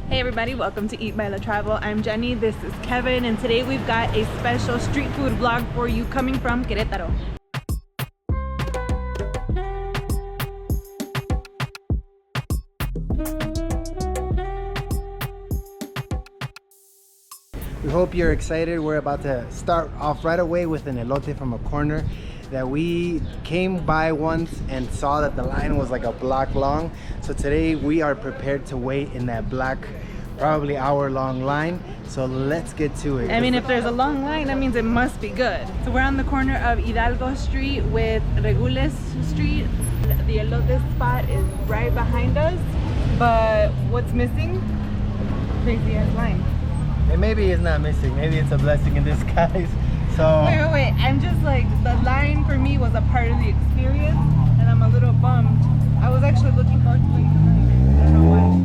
Hey everybody, welcome to Eat Baila Travel. I'm Jenny, this is Kevin, and today we've got a special street food vlog for you coming from Queretaro. We hope you're excited. We're about to start off right away with an elote from a corner that we came by once and saw that the line was like a block long. So today we are prepared to wait in that black, probably hour-long line. So let's get to it. I mean, if there's a long line, that means it must be good. So we're on the corner of Hidalgo Street with Regules Street. The elote spot is right behind us, but what's missing? Crazy ass line. And maybe it's not missing. Maybe it's a blessing in disguise. So wait. I'm just like, the line for me was a part of the experience, and I'm a little bummed. I was actually looking forward to it tonight. I don't know why.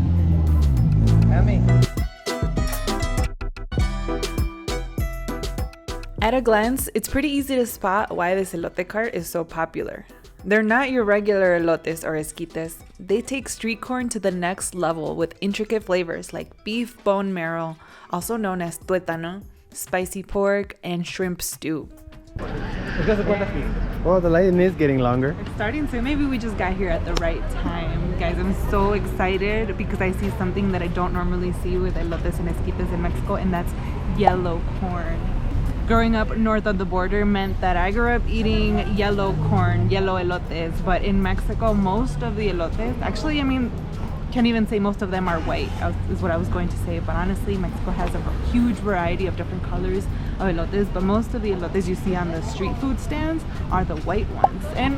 At a glance, it's pretty easy to spot why this elote cart is so popular. They're not your regular elotes or esquites. They take street corn to the next level with intricate flavors like beef bone marrow, also known as tuétano, spicy pork, and shrimp stew. well, the line is getting longer. It's starting to. Maybe we just got here at the right time. Guys, I'm so excited because I see something that I don't normally see with elotes and esquites in Mexico, and that's yellow corn. Growing up north of the border meant that I grew up eating yellow corn, yellow elotes, but in Mexico, most of the elotes, actually, I mean, can't even say most of them are white, is what I was going to say, but honestly, Mexico has a huge variety of different colors of elotes, but most of the elotes you see on the street food stands are the white ones. And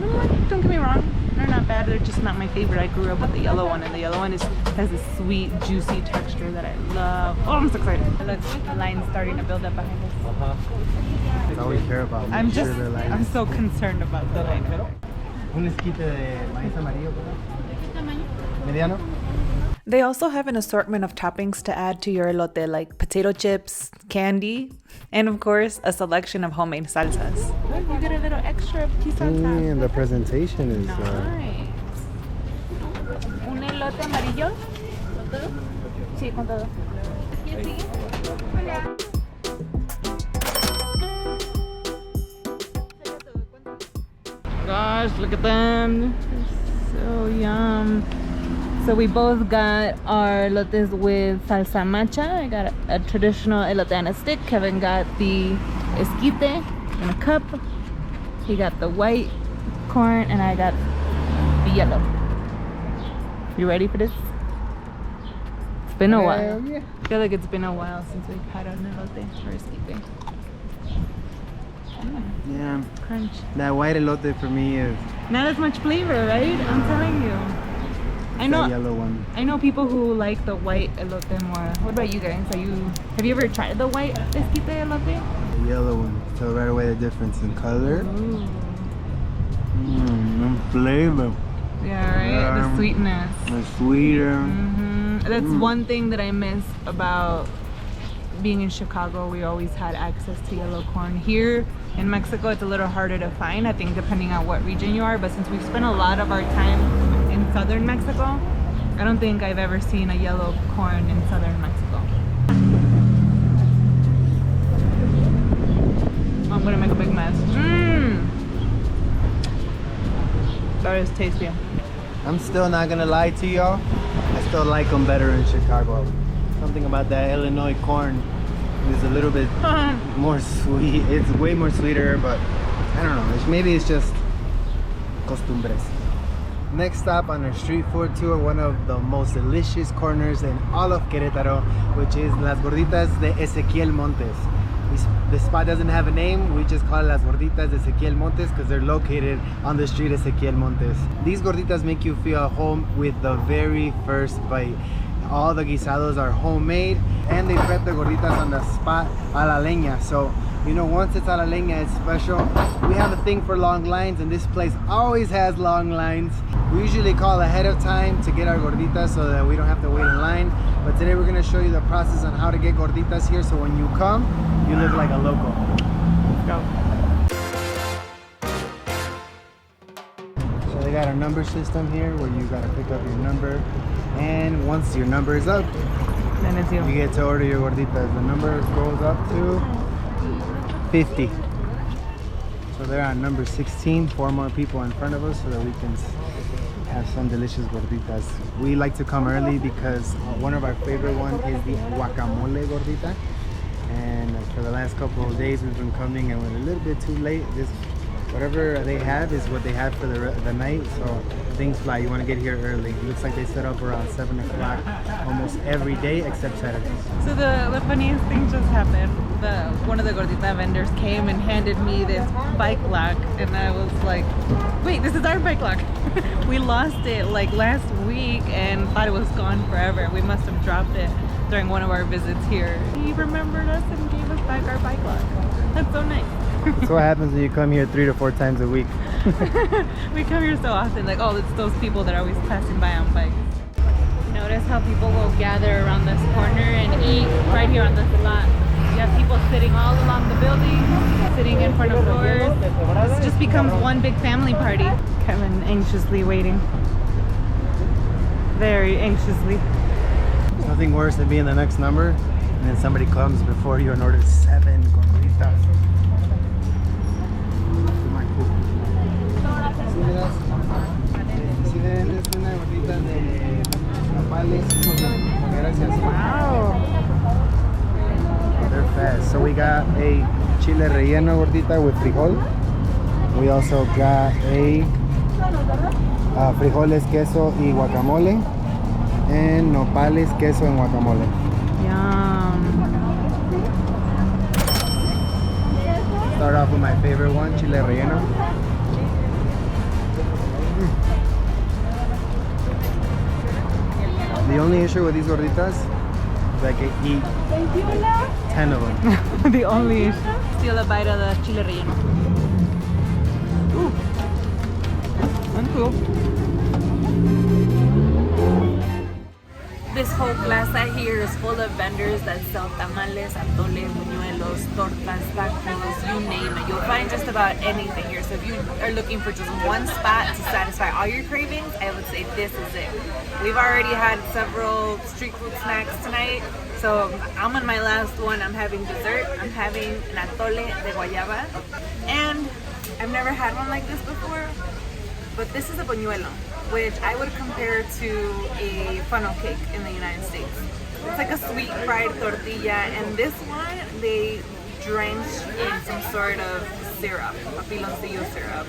don't get me wrong, they're not bad, they're just not my favorite. I grew up with the yellow one, and the yellow one has this sweet, juicy texture that I love. Oh, I'm so excited. Look, the line's starting to build up behind us. That's all we care about. I'm so concerned about the line. Un esquite de maíz amarillo, mediano. They also have an assortment of toppings to add to your elote, like potato chips, candy, and of course, a selection of homemade salsas. Look, you get a little extra piece of salsa. And the presentation is nice. Un elote amarillo. ¿Con todo? Sí, con todo. Gosh, look at them. They're so yum. So we both got our elotes with salsa macha. I got a traditional elote on a stick. Kevin got the esquite in a cup. He got the white corn, and I got the yellow. You ready for this? It's been a while. Yeah. I feel like it's been a while since we've had an elote or esquite. Yeah. Crunch. That white elote for me is Not as much flavor, right? I'm telling you. I know. the yellow one. I know people who like the white elote more. What about you guys? Have you ever tried the white esquite elote? The yellow one. So right away the difference in color. Ooh. And flavor. Yeah, right? The sweetness. It's sweeter. That's one thing that I miss about being in Chicago. We always had access to yellow corn. Here in Mexico, it's a little harder to find, I think, depending on what region you are. But since we've spent a lot of our time in southern Mexico, I don't think I've ever seen a yellow corn in southern Mexico. I'm gonna make a big mess. That is tasty. I'm still not gonna lie to y'all. I still like them better in Chicago. Something about that Illinois corn is a little bit more sweet. It's way more sweeter, but I don't know. Maybe it's just costumbres. Next stop on our street food tour, one of the most delicious corners in all of Querétaro, which is Las Gorditas de Ezequiel Montes. The spot doesn't have a name. We just call it Las Gorditas de Ezequiel Montes because they're located on the street Ezequiel Montes. These gorditas make you feel at home with the very first bite. All the guisados are homemade, and they prep the gorditas on the spot a la leña. So, you know, once it's a la leña, it's special. We have a thing for long lines, and this place always has long lines. We usually call ahead of time to get our gorditas so that we don't have to wait in line. But today we're going to show you the process on how to get gorditas here, so when you come, you look like a local. Let's go. So they got a number system here where you got to pick up your number, and once your number is up, Then it's you. You get to order your gorditas. The number goes up to 50. So they're on number 16. 4 more people in front of us so that we can have some delicious gorditas. We like to come early because one of our favorite ones is the guacamole gordita. And for the last couple of days we've been coming and we're a little bit too late. Whatever they have is what they have for the night, so things fly. You want to get here early. It looks like they set up around 7 o'clock almost every day except Saturdays. So the funniest thing just happened. One of the gordita vendors came and handed me this bike lock, and I was like, wait, this is our bike lock. We lost it like last week and thought it was gone forever. We must have dropped it during one of our visits here. He remembered us and gave us back our bike lock. That's so nice. That's what happens when you come here 3 to 4 times a week. We come here so often, like, oh, it's those people that are always passing by on bikes. Notice how people will gather around this corner and eat right here on this lot. You have people sitting all along the building, sitting in front of doors. This just becomes one big family party. Kevin anxiously waiting. Very anxiously. There's nothing worse than being the next number and then somebody comes before you and orders 7 gorditas. Wow. They're fast. So we got a chile relleno gordita with frijol. We also got a frijoles, queso y guacamole. And nopales, queso and guacamole. Yum. Start off with my favorite one, chile relleno. The only issue with these gorditas is I can eat 10 of them. The only issue. Steal a bite of the chile relleno. Ooh. That's cool. This whole plaza here is full of vendors that sell tamales, atole, buñuelos, tortas, tacos, you name it. You'll find just about anything here. So if you are looking for just one spot to satisfy all your cravings, I would say this is it. We've already had several street food snacks tonight. So I'm on my last one. I'm having dessert. I'm having an atole de guayaba. And I've never had one like this before, but this is a buñuelo, which I would compare to a funnel cake in the United States. It's like a sweet fried tortilla, and this one they drench in some sort of syrup, a piloncillo syrup,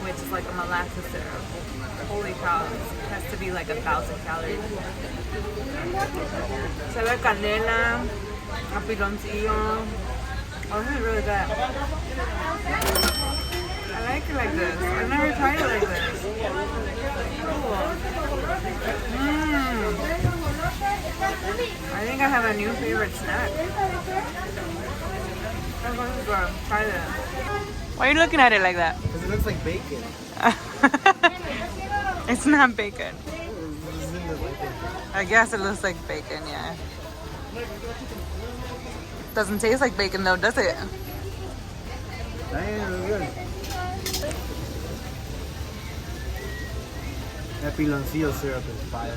which is like a molasses syrup. Holy cow, it has to be like 1,000 calories. Sabe canela, a piloncillo. Oh, this is really good. I like it like this. I've never tried it like this. Cool. I think I have a new favorite snack. I'm going to go try this. Why are you looking at it like that? Because it looks like bacon. It's not bacon. I guess it looks like bacon, yeah. Doesn't taste like bacon though, does it? Damn, good. That piloncillo syrup is fire.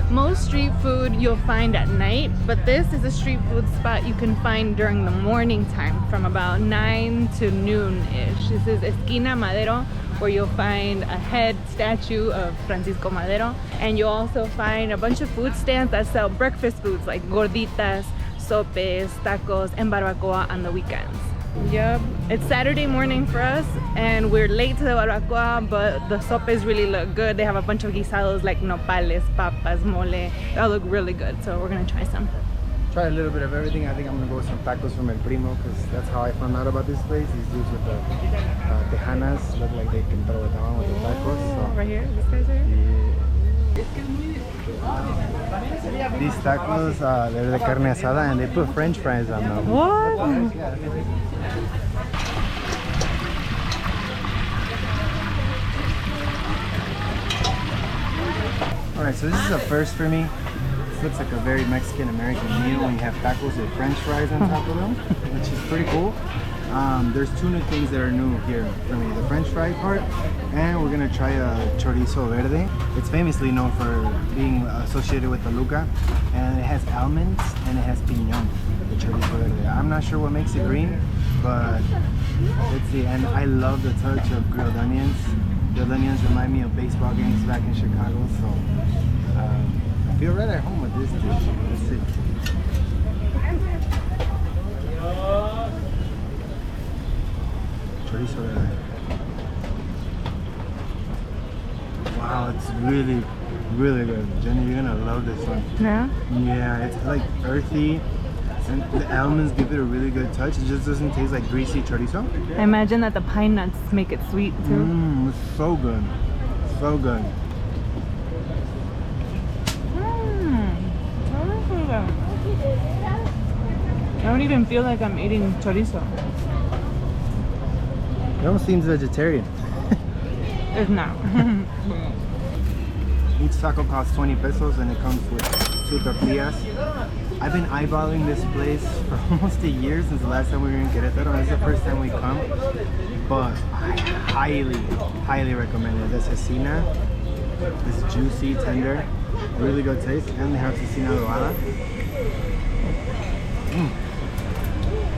Most street food you'll find at night, but this is a street food spot you can find during the morning time from about 9 to noon-ish. This is Esquina Madero, where you'll find a head statue of Francisco Madero, and you'll also find a bunch of food stands that sell breakfast foods like gorditas, sopes, tacos, and barbacoa on the weekends. Yep, it's Saturday morning for us and we're late to the barbacoa, but the sopes really look good. They have a bunch of guisados like nopales, papas, mole. They all look really good, so we're gonna try some. Try a little bit of everything. I think I'm gonna go with some tacos from El Primo because that's how I found out about this place. These dudes with the tejanas look like they can throw it down with the tacos. So. Right here, this guy's right here? Yeah. These tacos, they're de carne asada and they put French fries on them. What? Alright, so this is a first for me. This looks like a very Mexican-American meal when you have tacos with French fries on top of them, which is pretty cool. There's two new things that are new here for me. The French fry part, and we're gonna try a chorizo verde. It's famously known for being associated with the luca, and it has almonds and it has piñón, the chorizo verde. I'm not sure what makes it green, but let's see. And I love the touch of grilled onions. Grilled onions remind me of baseball games back in Chicago, so I feel right at home with this dish. Let's see. Chorizo verde. Wow, it's really, really good. Jenny, you're gonna love this one. Yeah? Yeah, it's like earthy, and the almonds give it a really good touch. It just doesn't taste like greasy chorizo. I imagine that the pine nuts make it sweet too. It's so good. So good. I don't even feel like I'm eating chorizo. It almost seems vegetarian. It's not. Each taco costs 20 pesos and it comes with 2 tortillas. I've been eyeballing this place for almost a year since the last time we were in Queretaro. This is the first time we come, but I highly, highly recommend it. The cecina is juicy, tender, really good taste, and they have cecina dorada.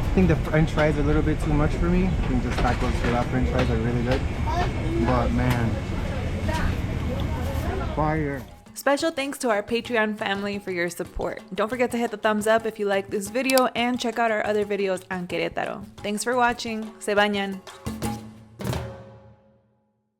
I think the French fries are a little bit too much for me. I think just tacos without French fries are really good, but man, fire. Special thanks to our Patreon family for your support. Don't forget to hit the thumbs up if you like this video and check out our other videos on Querétaro. Thanks for watching. Se bañan.